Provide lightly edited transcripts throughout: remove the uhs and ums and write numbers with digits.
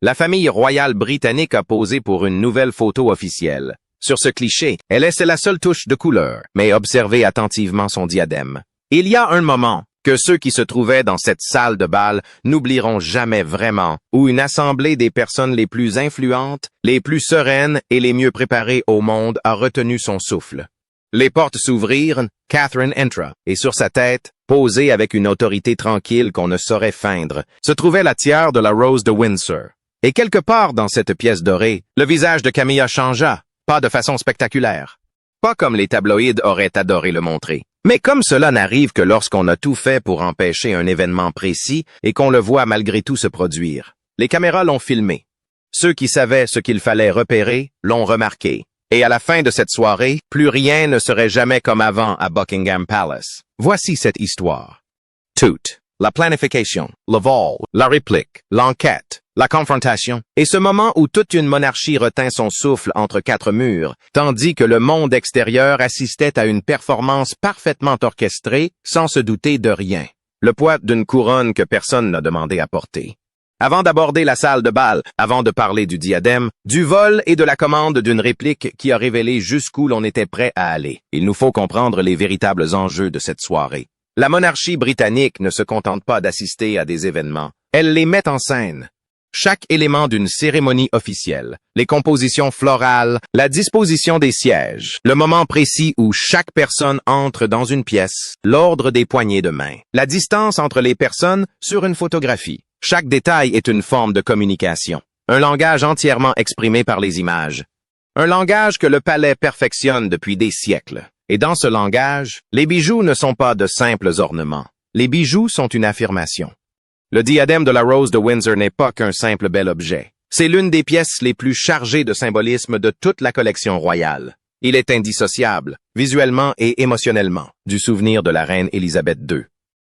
La famille royale britannique a posé pour une nouvelle photo officielle. Sur ce cliché, elle laisse la seule touche de couleur, mais observez attentivement son diadème. Il y a un moment que ceux qui se trouvaient dans cette salle de bal n'oublieront jamais vraiment, où une assemblée des personnes les plus influentes, les plus sereines et les mieux préparées au monde a retenu son souffle. Les portes s'ouvrirent, Catherine entra, et sur sa tête, posée avec une autorité tranquille qu'on ne saurait feindre, se trouvait la tiare de la Rose de Windsor. Et quelque part dans cette pièce dorée, le visage de Camilla changea, pas de façon spectaculaire. Pas comme les tabloïds auraient adoré le montrer. Mais comme cela n'arrive que lorsqu'on a tout fait pour empêcher un événement précis et qu'on le voit malgré tout se produire. Les caméras l'ont filmé. Ceux qui savaient ce qu'il fallait repérer l'ont remarqué. Et à la fin de cette soirée, plus rien ne serait jamais comme avant à Buckingham Palace. Voici cette histoire. Tout. La planification, le vol, la réplique, l'enquête, la confrontation, et ce moment où toute une monarchie retint son souffle entre quatre murs, tandis que le monde extérieur assistait à une performance parfaitement orchestrée, sans se douter de rien. Le poids d'une couronne que personne n'a demandé à porter. Avant d'aborder la salle de bal, avant de parler du diadème, du vol et de la commande d'une réplique qui a révélé jusqu'où l'on était prêt à aller, il nous faut comprendre les véritables enjeux de cette soirée. La monarchie britannique ne se contente pas d'assister à des événements, elle les met en scène. Chaque élément d'une cérémonie officielle, les compositions florales, la disposition des sièges, le moment précis où chaque personne entre dans une pièce, l'ordre des poignées de main, la distance entre les personnes sur une photographie. Chaque détail est une forme de communication, un langage entièrement exprimé par les images. Un langage que le palais perfectionne depuis des siècles. Et dans ce langage, les bijoux ne sont pas de simples ornements. Les bijoux sont une affirmation. Le diadème de la Rose de Windsor n'est pas qu'un simple bel objet. C'est l'une des pièces les plus chargées de symbolisme de toute la collection royale. Il est indissociable, visuellement et émotionnellement, du souvenir de la reine Élisabeth II.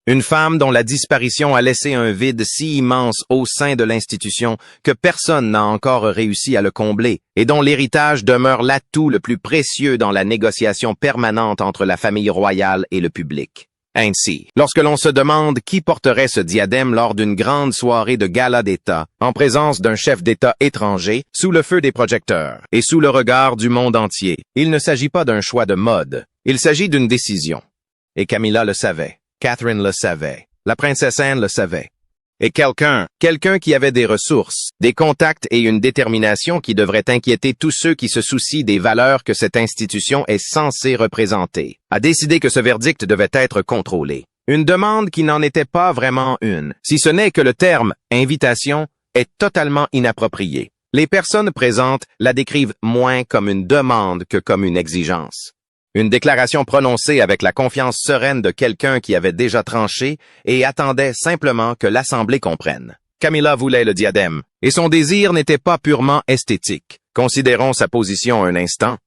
Une femme dont la disparition a laissé un vide si immense au sein de l'institution que personne n'a encore réussi à le combler et dont l'héritage demeure l'atout le plus précieux dans la négociation permanente entre la famille royale et le public. Ainsi, lorsque l'on se demande qui porterait ce diadème lors d'une grande soirée de gala d'État, en présence d'un chef d'État étranger, sous le feu des projecteurs et sous le regard du monde entier, il ne s'agit pas d'un choix de mode, il s'agit d'une décision. Et Camilla le savait. Catherine le savait. La princesse Anne le savait. Et quelqu'un qui avait des ressources, des contacts et une détermination qui devrait inquiéter tous ceux qui se soucient des valeurs que cette institution est censée représenter, a décidé que ce verdict devait être contrôlé. Une demande qui n'en était pas vraiment une, si ce n'est que le terme « invitation » est totalement inapproprié. Les personnes présentes la décrivent moins comme une demande que comme une exigence. Une déclaration prononcée avec la confiance sereine de quelqu'un qui avait déjà tranché et attendait simplement que l'Assemblée comprenne. Camilla voulait le diadème, et son désir n'était pas purement esthétique. Considérons sa position un instant.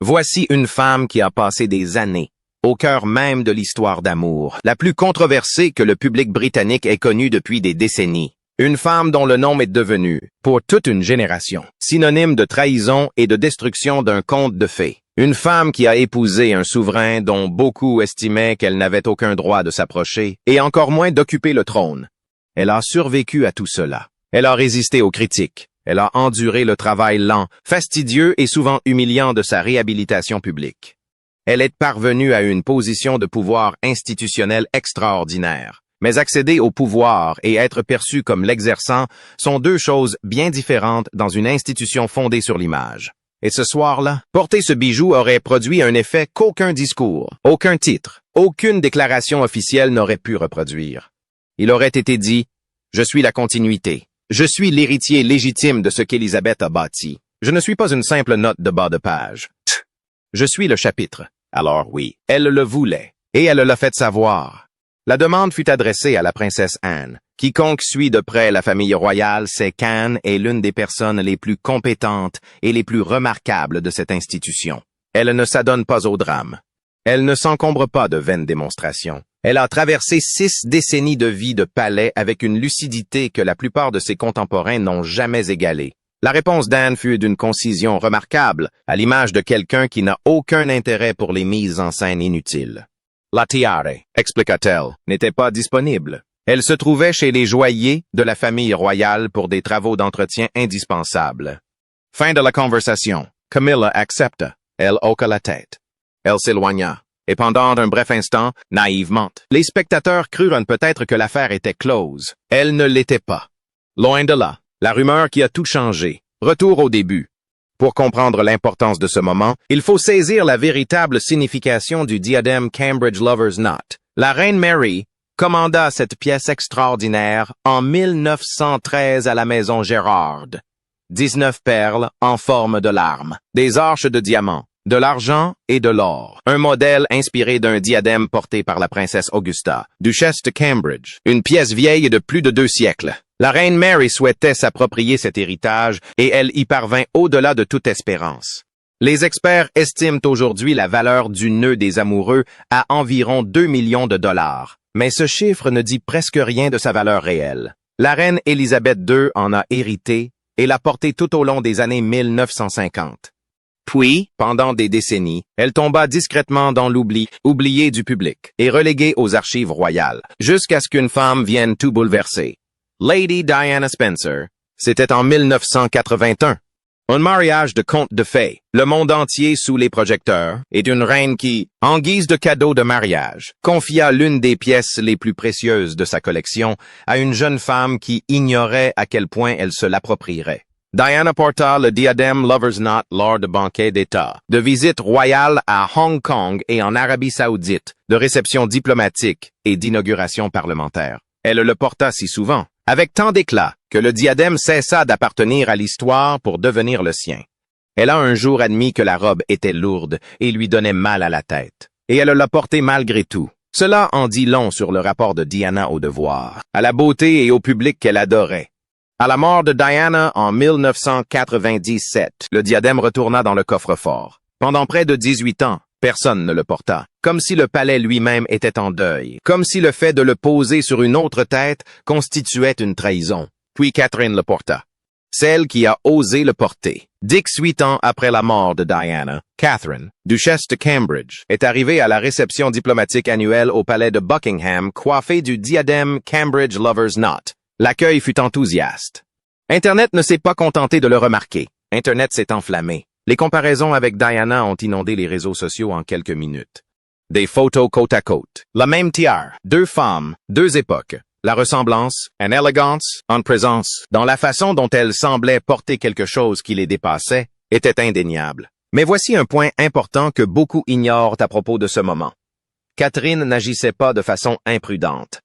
Voici une femme qui a passé des années, au cœur même de l'histoire d'amour, la plus controversée que le public britannique ait connue depuis des décennies. Une femme dont le nom est devenu, pour toute une génération, synonyme de trahison et de destruction d'un conte de fées. Une femme qui a épousé un souverain dont beaucoup estimaient qu'elle n'avait aucun droit de s'approcher, et encore moins d'occuper le trône. Elle a survécu à tout cela. Elle a résisté aux critiques. Elle a enduré le travail lent, fastidieux et souvent humiliant de sa réhabilitation publique. Elle est parvenue à une position de pouvoir institutionnel extraordinaire. Mais accéder au pouvoir et être perçu comme l'exerçant sont deux choses bien différentes dans une institution fondée sur l'image. Et ce soir-là, porter ce bijou aurait produit un effet qu'aucun discours, aucun titre, aucune déclaration officielle n'aurait pu reproduire. Il aurait été dit « Je suis la continuité. Je suis l'héritier légitime de ce qu'Élisabeth a bâti. Je ne suis pas une simple note de bas de page. Je suis le chapitre. » Alors oui, elle le voulait, et elle l'a fait savoir. La demande fut adressée à la princesse Anne. Quiconque suit de près la famille royale sait qu'Anne est l'une des personnes les plus compétentes et les plus remarquables de cette institution. Elle ne s'adonne pas au drame. Elle ne s'encombre pas de vaines démonstrations. Elle a traversé 6 décennies de vie de palais avec une lucidité que la plupart de ses contemporains n'ont jamais égalée. La réponse d'Anne fut d'une concision remarquable, à l'image de quelqu'un qui n'a aucun intérêt pour les mises en scène inutiles. La tiare, expliqua-t-elle, n'était pas disponible. Elle se trouvait chez les joailliers de la famille royale pour des travaux d'entretien indispensables. Fin de la conversation. Camilla accepta. Elle hoqua la tête. Elle s'éloigna. Et pendant un bref instant, naïvement, les spectateurs crurent peut-être que l'affaire était close. Elle ne l'était pas. Loin de là, la rumeur qui a tout changé. Retour au début. Pour comprendre l'importance de ce moment, il faut saisir la véritable signification du diadème Cambridge Lovers' Knot. La reine Mary commanda cette pièce extraordinaire en 1913 à la maison Gérard. 19 perles en forme de larmes, des arches de diamants, de l'argent et de l'or. Un modèle inspiré d'un diadème porté par la princesse Augusta, duchesse de Cambridge. Une pièce vieille de plus de 2 siècles. La reine Mary souhaitait s'approprier cet héritage et elle y parvint au-delà de toute espérance. Les experts estiment aujourd'hui la valeur du nœud des amoureux à environ 2 millions de dollars. Mais ce chiffre ne dit presque rien de sa valeur réelle. La reine Élisabeth II en a hérité et l'a porté tout au long des années 1950. Puis, pendant des décennies, elle tomba discrètement dans l'oubli, oubliée du public, et reléguée aux archives royales, jusqu'à ce qu'une femme vienne tout bouleverser. Lady Diana Spencer, c'était en 1981. Un mariage de conte de fées, le monde entier sous les projecteurs, et d'une reine qui, en guise de cadeau de mariage, confia l'une des pièces les plus précieuses de sa collection à une jeune femme qui ignorait à quel point elle se l'approprierait. Diana porta le diadème Lover's Knot lors de banquets d'État, de visites royales à Hong Kong et en Arabie Saoudite, de réceptions diplomatiques et d'inaugurations parlementaires. Elle le porta si souvent, avec tant d'éclat, que le diadème cessa d'appartenir à l'histoire pour devenir le sien. Elle a un jour admis que la robe était lourde et lui donnait mal à la tête. Et elle l'a portée malgré tout. Cela en dit long sur le rapport de Diana au devoir, à la beauté et au public qu'elle adorait. À la mort de Diana en 1997, le diadème retourna dans le coffre-fort. Pendant près de 18 ans, personne ne le porta, comme si le palais lui-même était en deuil, comme si le fait de le poser sur une autre tête constituait une trahison. Puis Catherine le porta. Celle qui a osé le porter. 18 ans après la mort de Diana, Catherine, duchesse de Cambridge, est arrivée à la réception diplomatique annuelle au palais de Buckingham coiffée du diadème Cambridge Lovers' Knot. L'accueil fut enthousiaste. Internet ne s'est pas contenté de le remarquer. Internet s'est enflammé. Les comparaisons avec Diana ont inondé les réseaux sociaux en quelques minutes. Des photos côte à côte. La même tiare. 2 femmes, 2 époques. La ressemblance, une élégance, en présence, dans la façon dont elles semblaient porter quelque chose qui les dépassait, était indéniable. Mais voici un point important que beaucoup ignorent à propos de ce moment. Catherine n'agissait pas de façon imprudente.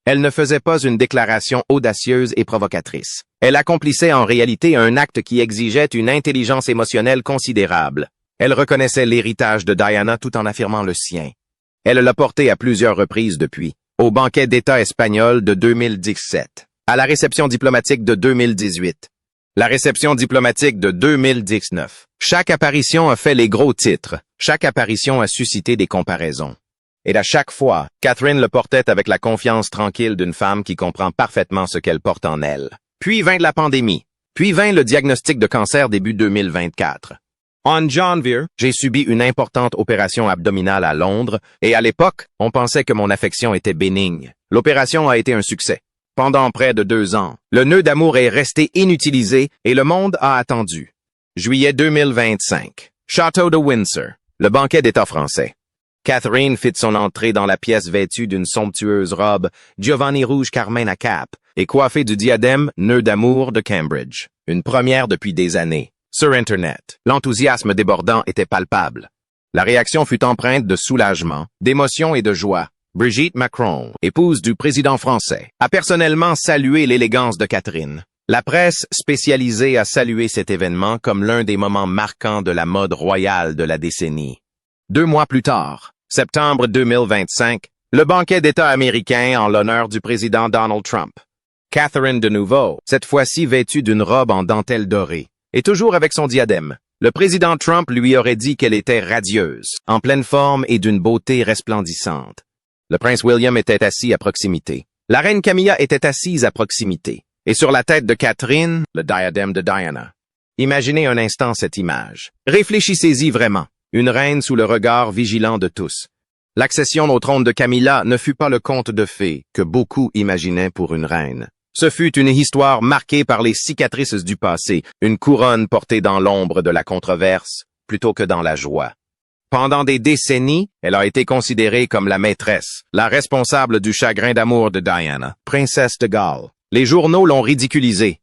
Elle ne faisait pas une déclaration audacieuse et provocatrice. Elle accomplissait en réalité un acte qui exigeait une intelligence émotionnelle considérable. Elle reconnaissait l'héritage de Diana tout en affirmant le sien. Elle l'a porté à plusieurs reprises depuis. Au banquet d'État espagnol de 2017, à la réception diplomatique de 2018, la réception diplomatique de 2019. Chaque apparition a fait les gros titres. Chaque apparition a suscité des comparaisons. Et à chaque fois, Catherine le portait avec la confiance tranquille d'une femme qui comprend parfaitement ce qu'elle porte en elle. Puis vint la pandémie. Puis vint le diagnostic de cancer début 2024. En janvier, j'ai subi une importante opération abdominale à Londres et à l'époque, on pensait que mon affection était bénigne. L'opération a été un succès. Pendant près de 2 ans, le nœud d'amour est resté inutilisé et le monde a attendu. Juillet 2025. Château de Windsor. Le banquet d'État français. Catherine fit son entrée dans la pièce vêtue d'une somptueuse robe Giovanni rouge carmin à cape et coiffée du diadème nœud d'amour de Cambridge. Une première depuis des années. Sur Internet, l'enthousiasme débordant était palpable. La réaction fut empreinte de soulagement, d'émotion et de joie. Brigitte Macron, épouse du président français, a personnellement salué l'élégance de Catherine. La presse spécialisée a salué cet événement comme l'un des moments marquants de la mode royale de la décennie. 2 mois plus tard, septembre 2025, le banquet d'État américain en l'honneur du président Donald Trump. Catherine de nouveau, cette fois-ci vêtue d'une robe en dentelle dorée, et toujours avec son diadème. Le président Trump lui aurait dit qu'elle était radieuse, en pleine forme et d'une beauté resplendissante. Le prince William était assis à proximité. La reine Camilla était assise à proximité. Et sur la tête de Catherine, le diadème de Diana. Imaginez un instant cette image. Réfléchissez-y vraiment. Une reine sous le regard vigilant de tous. L'accession au trône de Camilla ne fut pas le conte de fées que beaucoup imaginaient pour une reine. Ce fut une histoire marquée par les cicatrices du passé, une couronne portée dans l'ombre de la controverse, plutôt que dans la joie. Pendant des décennies, elle a été considérée comme la maîtresse, la responsable du chagrin d'amour de Diana, princesse de Galles. Les journaux l'ont ridiculisée.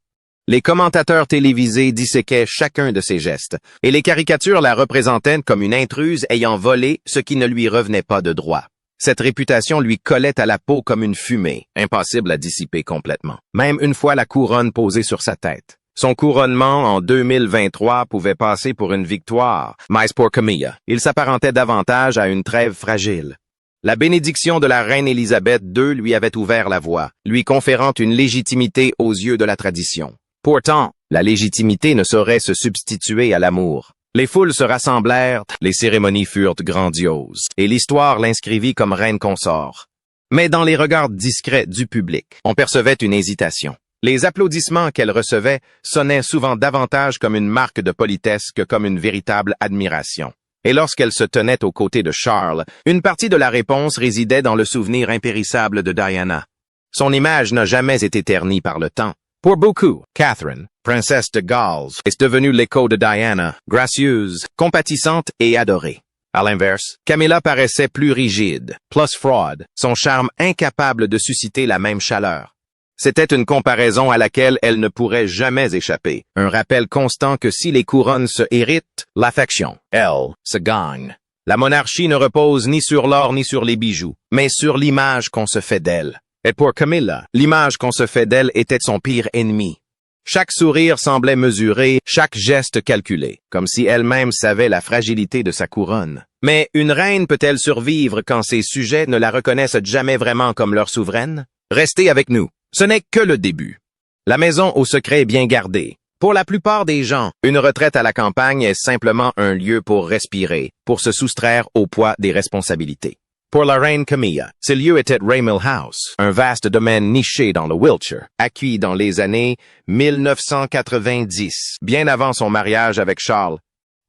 Les commentateurs télévisés disséquaient chacun de ses gestes, et les caricatures la représentaient comme une intruse ayant volé ce qui ne lui revenait pas de droit. Cette réputation lui collait à la peau comme une fumée, impossible à dissiper complètement. Même une fois la couronne posée sur sa tête. Son couronnement en 2023 pouvait passer pour une victoire, mais pour Camilla, il s'apparentait davantage à une trêve fragile. La bénédiction de la reine Élisabeth II lui avait ouvert la voie, lui conférant une légitimité aux yeux de la tradition. Pourtant, la légitimité ne saurait se substituer à l'amour. Les foules se rassemblèrent, les cérémonies furent grandioses, et l'histoire l'inscrivit comme reine consort. Mais dans les regards discrets du public, on percevait une hésitation. Les applaudissements qu'elle recevait sonnaient souvent davantage comme une marque de politesse que comme une véritable admiration. Et lorsqu'elle se tenait aux côtés de Charles, une partie de la réponse résidait dans le souvenir impérissable de Diana. Son image n'a jamais été ternie par le temps. Pour beaucoup, Catherine, princesse de Galles, est devenue l'écho de Diana, gracieuse, compatissante et adorée. À l'inverse, Camilla paraissait plus rigide, plus froide, son charme incapable de susciter la même chaleur. C'était une comparaison à laquelle elle ne pourrait jamais échapper, un rappel constant que si les couronnes se héritent, l'affection, elle, se gagne. La monarchie ne repose ni sur l'or ni sur les bijoux, mais sur l'image qu'on se fait d'elle. Et pour Camilla, l'image qu'on se fait d'elle était son pire ennemi. Chaque sourire semblait mesuré, chaque geste calculé, comme si elle-même savait la fragilité de sa couronne. Mais une reine peut-elle survivre quand ses sujets ne la reconnaissent jamais vraiment comme leur souveraine? Restez avec nous. Ce n'est que le début. La maison au secret est bien gardée. Pour la plupart des gens, une retraite à la campagne est simplement un lieu pour respirer, pour se soustraire au poids des responsabilités. Pour la reine Camilla, ce lieu était Raymil House, un vaste domaine niché dans le Wiltshire, acquis dans les années 1990, bien avant son mariage avec Charles.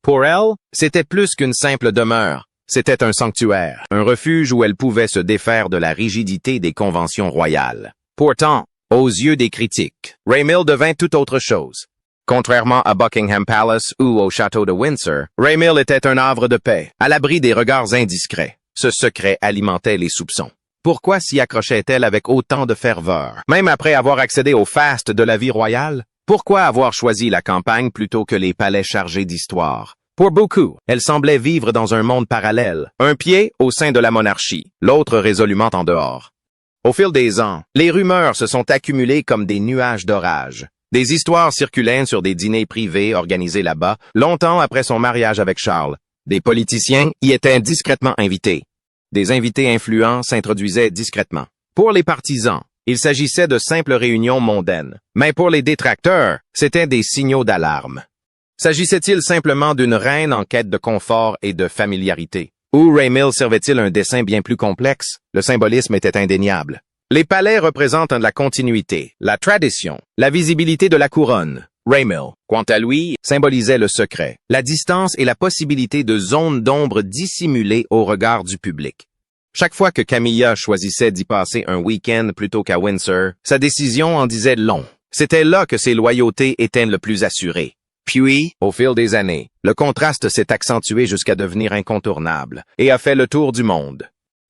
Pour elle, c'était plus qu'une simple demeure. C'était un sanctuaire, un refuge où elle pouvait se défaire de la rigidité des conventions royales. Pourtant, aux yeux des critiques, Raymil devint tout autre chose. Contrairement à Buckingham Palace ou au château de Windsor, Raymil était un havre de paix, à l'abri des regards indiscrets. Ce secret alimentait les soupçons. Pourquoi s'y accrochait-elle avec autant de ferveur? Même après avoir accédé au faste de la vie royale? Pourquoi avoir choisi la campagne plutôt que les palais chargés d'histoire? Pour beaucoup, elle semblait vivre dans un monde parallèle, un pied au sein de la monarchie, l'autre résolument en dehors. Au fil des ans, les rumeurs se sont accumulées comme des nuages d'orage. Des histoires circulaient sur des dîners privés organisés là-bas, longtemps après son mariage avec Charles. Des politiciens y étaient discrètement invités. Des invités influents s'introduisaient discrètement. Pour les partisans, il s'agissait de simples réunions mondaines. Mais pour les détracteurs, c'étaient des signaux d'alarme. S'agissait-il simplement d'une reine en quête de confort et de familiarité? Ou Raymil servait-il un dessein bien plus complexe? Le symbolisme était indéniable. Les palais représentent la continuité, la tradition, la visibilité de la couronne. Raymil, quant à lui, symbolisait le secret, la distance et la possibilité de zones d'ombre dissimulées au regard du public. Chaque fois que Camilla choisissait d'y passer un week-end plutôt qu'à Windsor, sa décision en disait long. C'était là que ses loyautés étaient le plus assurées. Puis, au fil des années, le contraste s'est accentué jusqu'à devenir incontournable et a fait le tour du monde.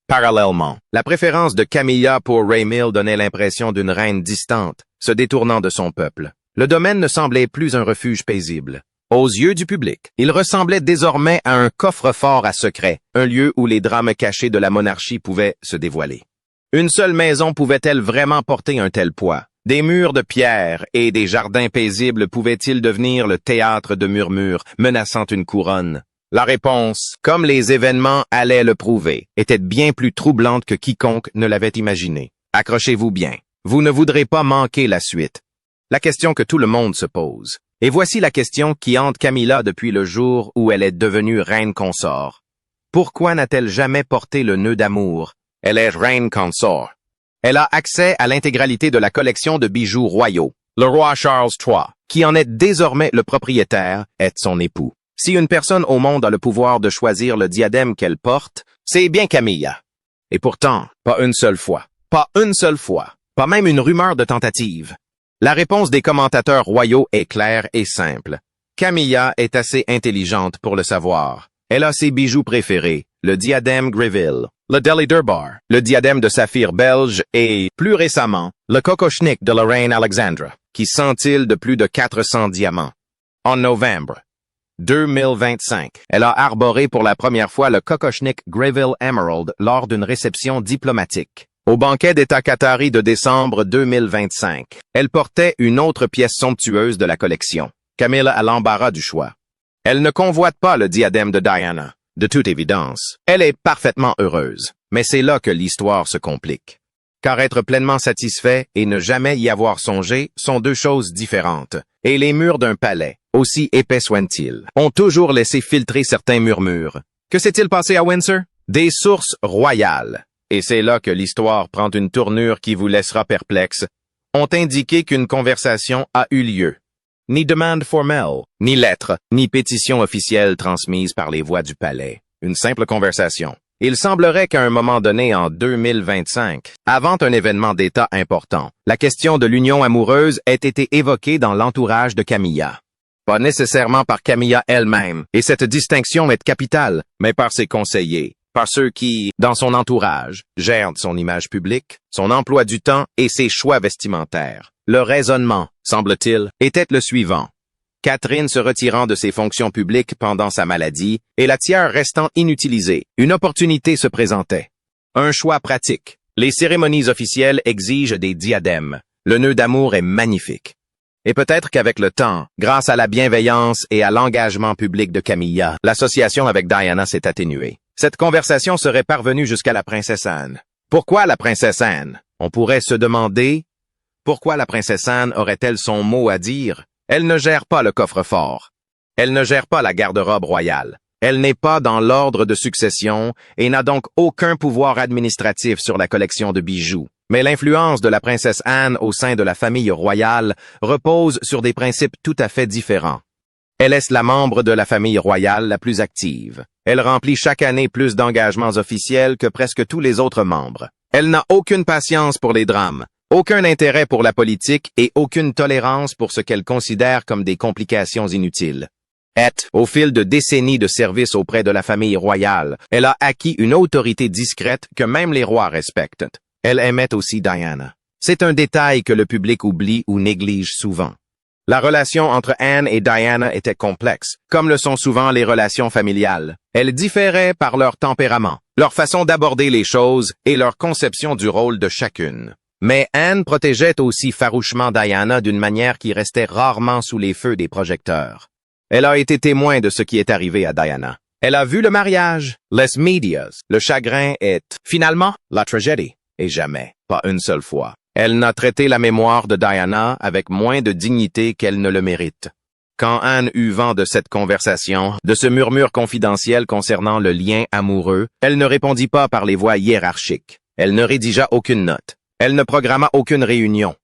Parallèlement, la préférence de Camilla pour Raymil donnait l'impression d'une reine distante, se détournant de son peuple. Le domaine ne semblait plus un refuge paisible. Aux yeux du public, il ressemblait désormais à un coffre-fort à secrets, un lieu où les drames cachés de la monarchie pouvaient se dévoiler. Une seule maison pouvait-elle vraiment porter un tel poids? Des murs de pierre et des jardins paisibles pouvaient-ils devenir le théâtre de murmures menaçant une couronne? La réponse, comme les événements allaient le prouver, était bien plus troublante que quiconque ne l'avait imaginé. Accrochez-vous bien. Vous ne voudrez pas manquer la suite. La question que tout le monde se pose. Et voici la question qui hante Camilla depuis le jour où elle est devenue reine consort. Pourquoi n'a-t-elle jamais porté le nœud d'amour? Elle est reine consort. Elle a accès à l'intégralité de la collection de bijoux royaux. Le roi Charles III, qui en est désormais le propriétaire, est son époux. Si une personne au monde a le pouvoir de choisir le diadème qu'elle porte, c'est bien Camilla. Et pourtant, pas une seule fois. Pas une seule fois. Pas même une rumeur de tentative. La réponse des commentateurs royaux est claire et simple. Camilla est assez intelligente pour le savoir. Elle a ses bijoux préférés, le diadème Greville, le Delhi Durbar, le diadème de saphir belge et, plus récemment, le kokoschnik de la reine Alexandra, qui scintille de plus de 400 diamants. En novembre 2025, elle a arboré pour la première fois le kokoschnik Greville Emerald lors d'une réception diplomatique. Au banquet d'État qatari de décembre 2025, elle portait une autre pièce somptueuse de la collection. Camilla a l'embarras du choix. Elle ne convoite pas le diadème de Diana, de toute évidence. Elle est parfaitement heureuse, mais c'est là que l'histoire se complique. Car être pleinement satisfait et ne jamais y avoir songé sont deux choses différentes. Et les murs d'un palais, aussi épais soient-ils, ont toujours laissé filtrer certains murmures. Que s'est-il passé à Windsor? Des sources royales, et c'est là que l'histoire prend une tournure qui vous laissera perplexe, ont indiqué qu'une conversation a eu lieu. Ni demande formelle, ni lettre, ni pétition officielle transmise par les voix du palais. Une simple conversation. Il semblerait qu'à un moment donné en 2025, avant un événement d'État important, la question de l'union amoureuse ait été évoquée dans l'entourage de Camilla. Pas nécessairement par Camilla elle-même, et cette distinction est capitale, mais par ses conseillers, par ceux qui, dans son entourage, gèrent son image publique, son emploi du temps et ses choix vestimentaires. Le raisonnement, semble-t-il, était le suivant. Catherine se retirant de ses fonctions publiques pendant sa maladie et la tiare restant inutilisée, une opportunité se présentait. Un choix pratique. Les cérémonies officielles exigent des diadèmes. Le nœud d'amour est magnifique. Et peut-être qu'avec le temps, grâce à la bienveillance et à l'engagement public de Camilla, l'association avec Diana s'est atténuée. Cette conversation serait parvenue jusqu'à la princesse Anne. Pourquoi la princesse Anne? On pourrait se demander, pourquoi la princesse Anne aurait-elle son mot à dire? Elle ne gère pas le coffre-fort. Elle ne gère pas la garde-robe royale. Elle n'est pas dans l'ordre de succession et n'a donc aucun pouvoir administratif sur la collection de bijoux. Mais l'influence de la princesse Anne au sein de la famille royale repose sur des principes tout à fait différents. Elle est la membre de la famille royale la plus active. Elle remplit chaque année plus d'engagements officiels que presque tous les autres membres. Elle n'a aucune patience pour les drames, aucun intérêt pour la politique et aucune tolérance pour ce qu'elle considère comme des complications inutiles. Au fil de décennies de service auprès de la famille royale, elle a acquis une autorité discrète que même les rois respectent. Elle aimait aussi Diana. C'est un détail que le public oublie ou néglige souvent. La relation entre Anne et Diana était complexe, comme le sont souvent les relations familiales. Elles différaient par leur tempérament, leur façon d'aborder les choses et leur conception du rôle de chacune. Mais Anne protégeait aussi farouchement Diana d'une manière qui restait rarement sous les feux des projecteurs. Elle a été témoin de ce qui est arrivé à Diana. Elle a vu le mariage, les médias, le chagrin et, finalement, la tragédie. Et jamais, pas une seule fois, elle n'a traité la mémoire de Diana avec moins de dignité qu'elle ne le mérite. Quand Anne eut vent de cette conversation, de ce murmure confidentiel concernant le lien amoureux, elle ne répondit pas par les voies hiérarchiques. Elle ne rédigea aucune note. Elle ne programma aucune réunion.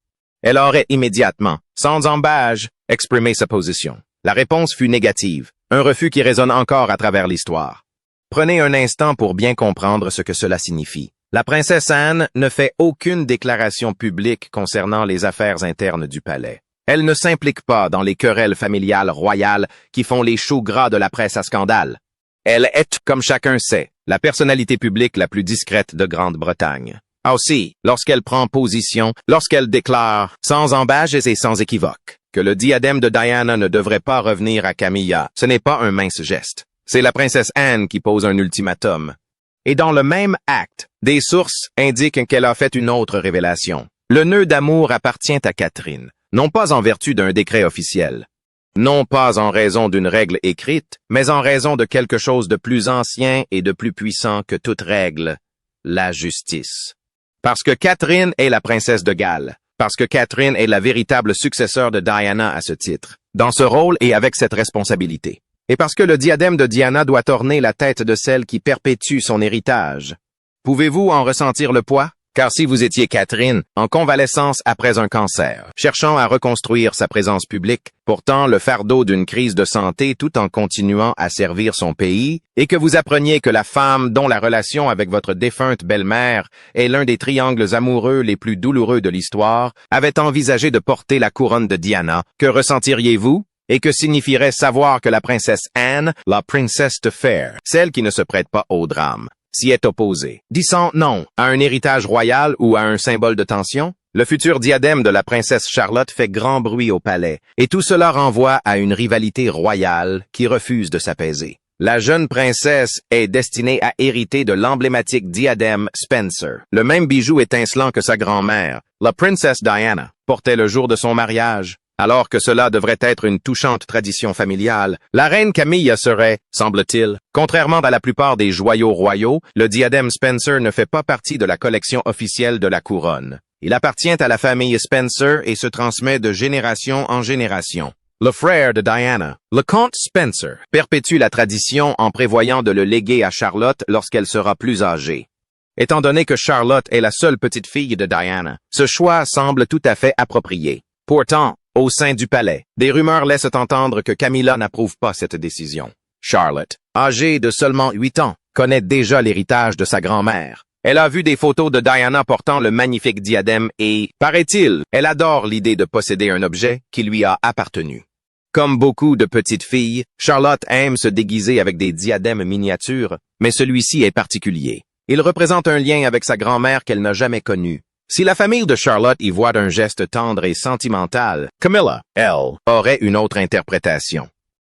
Elle aurait immédiatement, sans embâge, exprimé sa position. La réponse fut négative, un refus qui résonne encore à travers l'histoire. Prenez un instant pour bien comprendre ce que cela signifie. La princesse Anne ne fait aucune déclaration publique concernant les affaires internes du palais. Elle ne s'implique pas dans les querelles familiales royales qui font les choux gras de la presse à scandale. Elle est, comme chacun sait, la personnalité publique la plus discrète de Grande-Bretagne. Aussi, lorsqu'elle prend position, lorsqu'elle déclare, sans embâges et sans équivoque, que le diadème de Diana ne devrait pas revenir à Camilla, ce n'est pas un mince geste. C'est la princesse Anne qui pose un ultimatum. Et dans le même acte, des sources indiquent qu'elle a fait une autre révélation. Le nœud d'amour appartient à Catherine, non pas en vertu d'un décret officiel, non pas en raison d'une règle écrite, mais en raison de quelque chose de plus ancien et de plus puissant que toute règle, la justice. Parce que Catherine est la princesse de Galles, parce que Catherine est la véritable successeur de Diana à ce titre, dans ce rôle et avec cette responsabilité. Et parce que le diadème de Diana doit orner la tête de celle qui perpétue son héritage. Pouvez-vous en ressentir le poids? Car si vous étiez Catherine, en convalescence après un cancer, cherchant à reconstruire sa présence publique, portant le fardeau d'une crise de santé tout en continuant à servir son pays, et que vous appreniez que la femme dont la relation avec votre défunte belle-mère est l'un des triangles amoureux les plus douloureux de l'histoire, avait envisagé de porter la couronne de Diana, que ressentiriez-vous? Et que signifierait savoir que la princesse Anne, la princesse de Fair, celle qui ne se prête pas au drame, s'y est opposée, disant non à un héritage royal ou à un symbole de tension? Le futur diadème de la princesse Charlotte fait grand bruit au palais, et tout cela renvoie à une rivalité royale qui refuse de s'apaiser. La jeune princesse est destinée à hériter de l'emblématique diadème Spencer, le même bijou étincelant que sa grand-mère, la princesse Diana, portait le jour de son mariage. Alors que cela devrait être une touchante tradition familiale, la reine Camilla serait, semble-t-il, contrairement à la plupart des joyaux royaux, le diadème Spencer ne fait pas partie de la collection officielle de la couronne. Il appartient à la famille Spencer et se transmet de génération en génération. Le frère de Diana, le comte Spencer, perpétue la tradition en prévoyant de le léguer à Charlotte lorsqu'elle sera plus âgée. Étant donné que Charlotte est la seule petite-fille de Diana, ce choix semble tout à fait approprié. Pourtant, au sein du palais, des rumeurs laissent entendre que Camilla n'approuve pas cette décision. Charlotte, âgée de seulement 8 ans, connaît déjà l'héritage de sa grand-mère. Elle a vu des photos de Diana portant le magnifique diadème et, paraît-il, elle adore l'idée de posséder un objet qui lui a appartenu. Comme beaucoup de petites filles, Charlotte aime se déguiser avec des diadèmes miniatures, mais celui-ci est particulier. Il représente un lien avec sa grand-mère qu'elle n'a jamais connue. Si la famille de Charlotte y voit un geste tendre et sentimental, Camilla, elle, aurait une autre interprétation.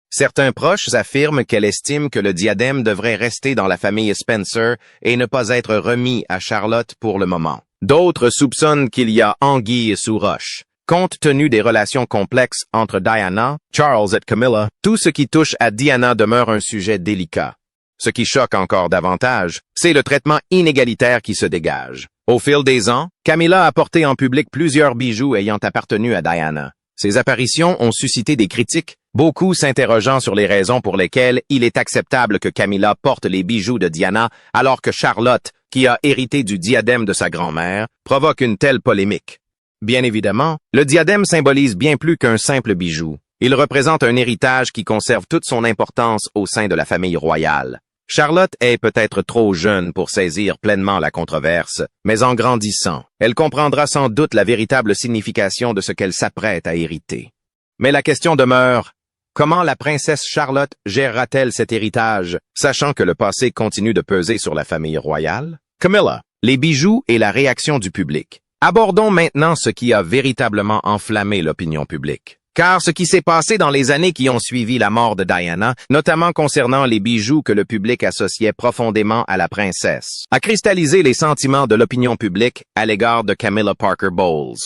Certains proches affirment qu'elle estime que le diadème devrait rester dans la famille Spencer et ne pas être remis à Charlotte pour le moment. D'autres soupçonnent qu'il y a anguille sous roche. Compte tenu des relations complexes entre Diana, Charles et Camilla, tout ce qui touche à Diana demeure un sujet délicat. Ce qui choque encore davantage, c'est le traitement inégalitaire qui se dégage. Au fil des ans, Camilla a porté en public plusieurs bijoux ayant appartenu à Diana. Ces apparitions ont suscité des critiques, beaucoup s'interrogeant sur les raisons pour lesquelles il est acceptable que Camilla porte les bijoux de Diana alors que Charlotte, qui a hérité du diadème de sa grand-mère, provoque une telle polémique. Bien évidemment, le diadème symbolise bien plus qu'un simple bijou. Il représente un héritage qui conserve toute son importance au sein de la famille royale. Charlotte est peut-être trop jeune pour saisir pleinement la controverse, mais en grandissant, elle comprendra sans doute la véritable signification de ce qu'elle s'apprête à hériter. Mais la question demeure, comment la princesse Charlotte gérera-t-elle cet héritage, sachant que le passé continue de peser sur la famille royale? Camilla, les bijoux et la réaction du public. Abordons maintenant ce qui a véritablement enflammé l'opinion publique. Car ce qui s'est passé dans les années qui ont suivi la mort de Diana, notamment concernant les bijoux que le public associait profondément à la princesse, a cristallisé les sentiments de l'opinion publique à l'égard de Camilla Parker Bowles.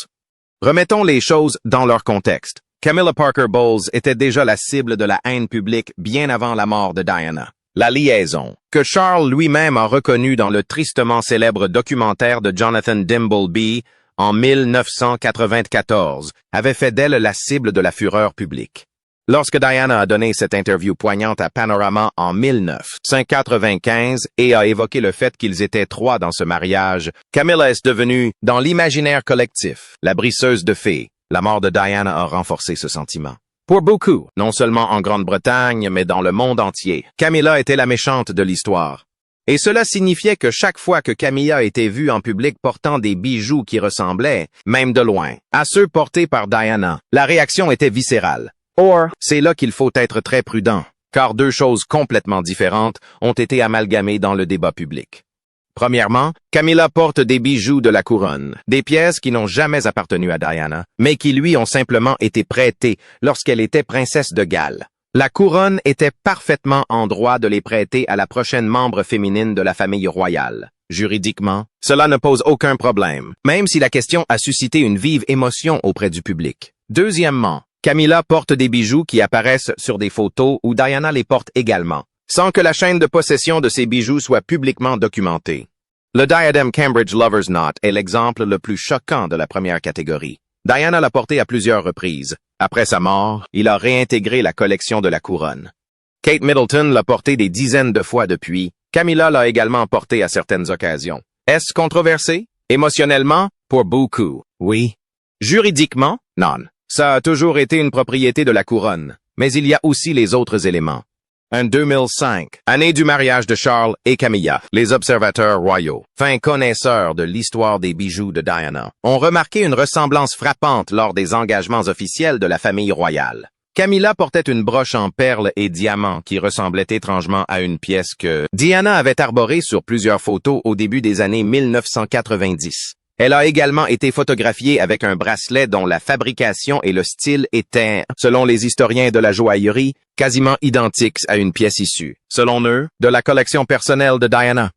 Remettons les choses dans leur contexte. Camilla Parker Bowles était déjà la cible de la haine publique bien avant la mort de Diana. La liaison, que Charles lui-même a reconnue dans le tristement célèbre documentaire de Jonathan Dimbleby, en 1994, avait fait d'elle la cible de la fureur publique. Lorsque Diana a donné cette interview poignante à Panorama en 1995 et a évoqué le fait qu'ils étaient 3 dans ce mariage, Camilla est devenue, dans l'imaginaire collectif, la brisseuse de fées. La mort de Diana a renforcé ce sentiment. Pour beaucoup, non seulement en Grande-Bretagne, mais dans le monde entier, Camilla était la méchante de l'histoire. Et cela signifiait que chaque fois que Camilla était vue en public portant des bijoux qui ressemblaient, même de loin, à ceux portés par Diana, la réaction était viscérale. Or, c'est là qu'il faut être très prudent, car 2 choses complètement différentes ont été amalgamées dans le débat public. Premièrement, Camilla porte des bijoux de la couronne, des pièces qui n'ont jamais appartenu à Diana, mais qui lui ont simplement été prêtées lorsqu'elle était princesse de Galles. La couronne était parfaitement en droit de les prêter à la prochaine membre féminine de la famille royale. Juridiquement, cela ne pose aucun problème, même si la question a suscité une vive émotion auprès du public. Deuxièmement, Camilla porte des bijoux qui apparaissent sur des photos où Diana les porte également, sans que la chaîne de possession de ces bijoux soit publiquement documentée. Le diadème Cambridge Lover's Knot est l'exemple le plus choquant de la première catégorie. Diana l'a porté à plusieurs reprises. Après sa mort, il a réintégré la collection de la couronne. Kate Middleton l'a porté des dizaines de fois depuis. Camilla l'a également porté à certaines occasions. Est-ce controversé? Émotionnellement, pour beaucoup, oui. Juridiquement, non. Ça a toujours été une propriété de la couronne. Mais il y a aussi les autres éléments. En 2005, année du mariage de Charles et Camilla, les observateurs royaux, fins connaisseurs de l'histoire des bijoux de Diana, ont remarqué une ressemblance frappante lors des engagements officiels de la famille royale. Camilla portait une broche en perles et diamants qui ressemblait étrangement à une pièce que Diana avait arborée sur plusieurs photos au début des années 1990. Elle a également été photographiée avec un bracelet dont la fabrication et le style étaient, selon les historiens de la joaillerie, quasiment identiques à une pièce issue, selon eux, de la collection personnelle de Diana.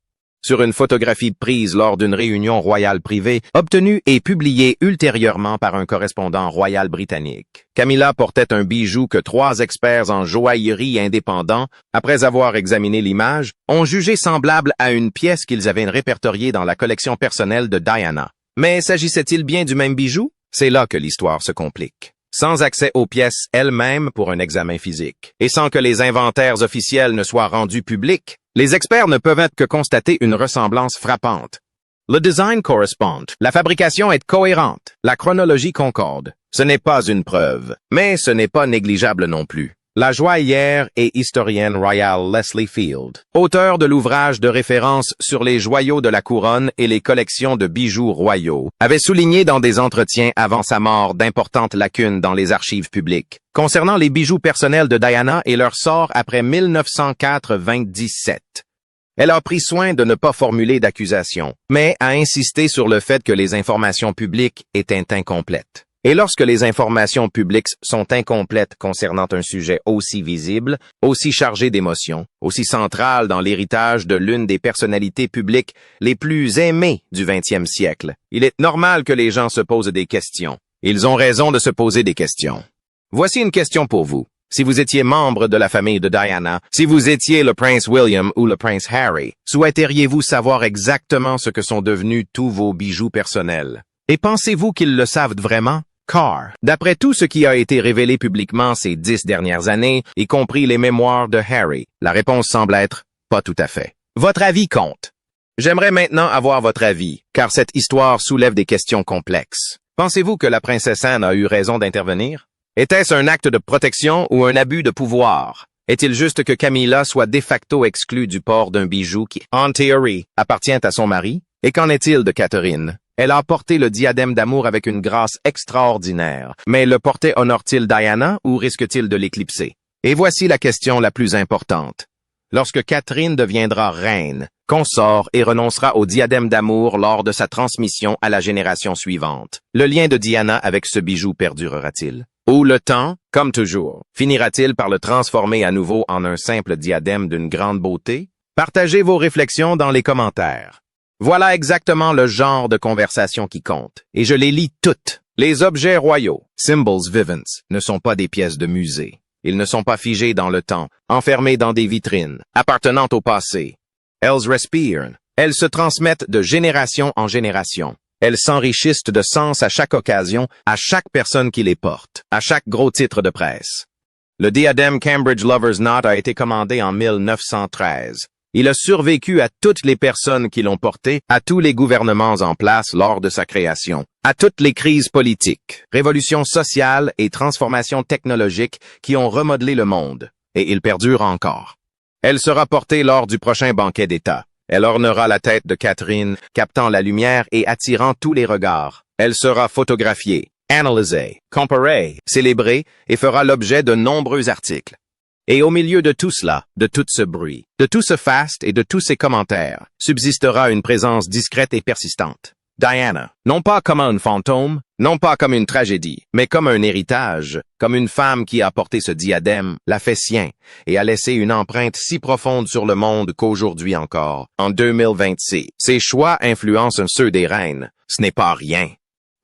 Sur une photographie prise lors d'une réunion royale privée, obtenue et publiée ultérieurement par un correspondant royal britannique. Camilla portait un bijou que 3 experts en joaillerie indépendants, après avoir examiné l'image, ont jugé semblable à une pièce qu'ils avaient répertoriée dans la collection personnelle de Diana. Mais s'agissait-il bien du même bijou? C'est là que l'histoire se complique. Sans accès aux pièces elles-mêmes pour un examen physique, et sans que les inventaires officiels ne soient rendus publics, les experts ne peuvent être que constater une ressemblance frappante. Le design correspond, la fabrication est cohérente, la chronologie concorde. Ce n'est pas une preuve, mais ce n'est pas négligeable non plus. La joaillière et historienne royale Leslie Field, auteure de l'ouvrage de référence sur les joyaux de la couronne et les collections de bijoux royaux, avait souligné dans des entretiens avant sa mort d'importantes lacunes dans les archives publiques, concernant les bijoux personnels de Diana et leur sort après 1997. Elle a pris soin de ne pas formuler d'accusation, mais a insisté sur le fait que les informations publiques étaient incomplètes. Et lorsque les informations publiques sont incomplètes concernant un sujet aussi visible, aussi chargé d'émotions, aussi central dans l'héritage de l'une des personnalités publiques les plus aimées du 20e siècle, il est normal que les gens se posent des questions. Ils ont raison de se poser des questions. Voici une question pour vous. Si vous étiez membre de la famille de Diana, si vous étiez le prince William ou le prince Harry, souhaiteriez-vous savoir exactement ce que sont devenus tous vos bijoux personnels? Et pensez-vous qu'ils le savent vraiment? Car, d'après tout ce qui a été révélé publiquement ces 10 dernières années, y compris les mémoires de Harry, la réponse semble être « pas tout à fait ». Votre avis compte. J'aimerais maintenant avoir votre avis, car cette histoire soulève des questions complexes. Pensez-vous que la princesse Anne a eu raison d'intervenir? Était-ce un acte de protection ou un abus de pouvoir? Est-il juste que Camilla soit de facto exclue du port d'un bijou qui, en théorie, appartient à son mari? Et qu'en est-il de Catherine? Elle a porté le diadème d'amour avec une grâce extraordinaire, mais le porter honore-t-il Diana ou risque-t-il de l'éclipser? Et voici la question la plus importante. Lorsque Catherine deviendra reine, consort et renoncera au diadème d'amour lors de sa transmission à la génération suivante, le lien de Diana avec ce bijou perdurera-t-il? Ou le temps, comme toujours, finira-t-il par le transformer à nouveau en un simple diadème d'une grande beauté? Partagez vos réflexions dans les commentaires. Voilà exactement le genre de conversation qui compte, et je les lis toutes. Les objets royaux, symbols vivants, ne sont pas des pièces de musée. Ils ne sont pas figés dans le temps, enfermés dans des vitrines, appartenant au passé. Elles respirent, elles se transmettent de génération en génération. Elles s'enrichissent de sens à chaque occasion, à chaque personne qui les porte, à chaque gros titre de presse. Le diadème Cambridge Lovers Knot a été commandé en 1913. Il a survécu à toutes les personnes qui l'ont porté, à tous les gouvernements en place lors de sa création, à toutes les crises politiques, révolutions sociales et transformations technologiques qui ont remodelé le monde, et il perdure encore. Elle sera portée lors du prochain banquet d'État. Elle ornera la tête de Catherine, captant la lumière et attirant tous les regards. Elle sera photographiée, analysée, comparée, célébrée et fera l'objet de nombreux articles. Et au milieu de tout cela, de tout ce bruit, de tout ce faste et de tous ces commentaires, subsistera une présence discrète et persistante. Diana, non pas comme un fantôme, non pas comme une tragédie, mais comme un héritage, comme une femme qui a porté ce diadème, l'a fait sien, et a laissé une empreinte si profonde sur le monde qu'aujourd'hui encore, en 2026, ses choix influencent ceux des reines. Ce n'est pas rien.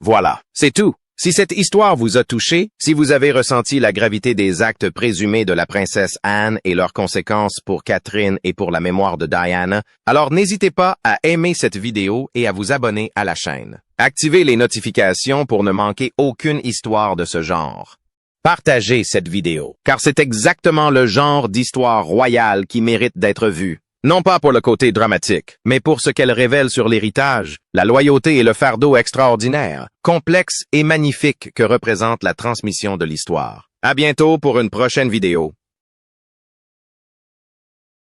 Voilà, c'est tout. Si cette histoire vous a touché, si vous avez ressenti la gravité des actes présumés de la princesse Anne et leurs conséquences pour Catherine et pour la mémoire de Diana, alors n'hésitez pas à aimer cette vidéo et à vous abonner à la chaîne. Activez les notifications pour ne manquer aucune histoire de ce genre. Partagez cette vidéo, car c'est exactement le genre d'histoire royale qui mérite d'être vue. Non pas pour le côté dramatique, mais pour ce qu'elle révèle sur l'héritage, la loyauté et le fardeau extraordinaire, complexe et magnifique que représente la transmission de l'histoire. À bientôt pour une prochaine vidéo.